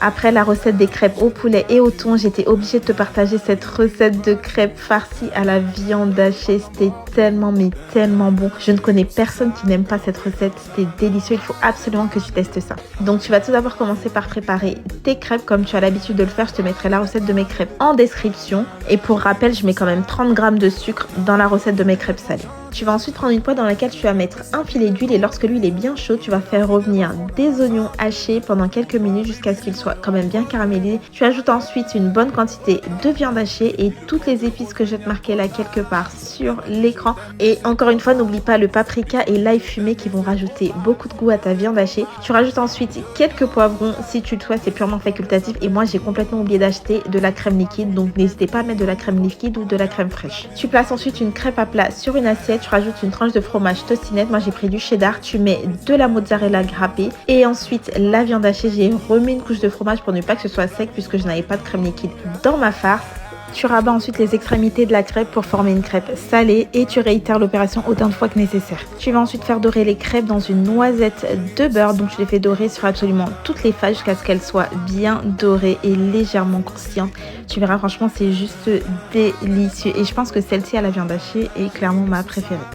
Après la recette des crêpes au poulet et au thon, j'étais obligée de te partager cette recette de crêpes farcies à la viande hachée. C'était tellement mais tellement bon. Je ne connais personne qui n'aime pas cette recette. C'était délicieux. Il faut absolument que tu testes ça. Donc tu vas tout d'abord commencer par préparer tes crêpes comme tu as l'habitude de le faire. Je te mettrai la recette de mes crêpes en description. Et pour rappel, je mets quand même 30 g de sucre dans la recette de mes crêpes salées. Tu vas ensuite prendre une poêle dans laquelle tu vas mettre un filet d'huile et lorsque l'huile est bien chaude, tu vas faire revenir des oignons hachés pendant quelques minutes jusqu'à ce qu'ils soient quand même bien caramélisés. Tu ajoutes ensuite une bonne quantité de viande hachée et toutes les épices que je vais te marquer là quelque part sur l'écran. Et encore une fois, n'oublie pas le paprika et l'ail fumé qui vont rajouter beaucoup de goût à ta viande hachée. Tu rajoutes ensuite quelques poivrons si tu le souhaites, c'est purement facultatif. Et moi, j'ai complètement oublié d'acheter de la crème liquide, donc n'hésitez pas à mettre de la crème liquide ou de la crème fraîche. Tu places ensuite une crêpe à plat sur une assiette. Tu rajoutes une tranche de fromage toastinette. Moi, j'ai pris du cheddar. Tu mets de la mozzarella grappée et ensuite la viande hachée. J'ai remis une couche de fromage pour ne pas que ce soit sec puisque je n'avais pas de crème liquide dans ma farce. Tu rabats ensuite les extrémités de la crêpe pour former une crêpe salée et tu réitères l'opération autant de fois que nécessaire. Tu vas ensuite faire dorer les crêpes dans une noisette de beurre. Donc tu les fais dorer sur absolument toutes les faces jusqu'à ce qu'elles soient bien dorées et légèrement croustillantes. Tu verras, franchement, c'est juste délicieux. Et je pense que celle-ci à la viande hachée est clairement ma préférée.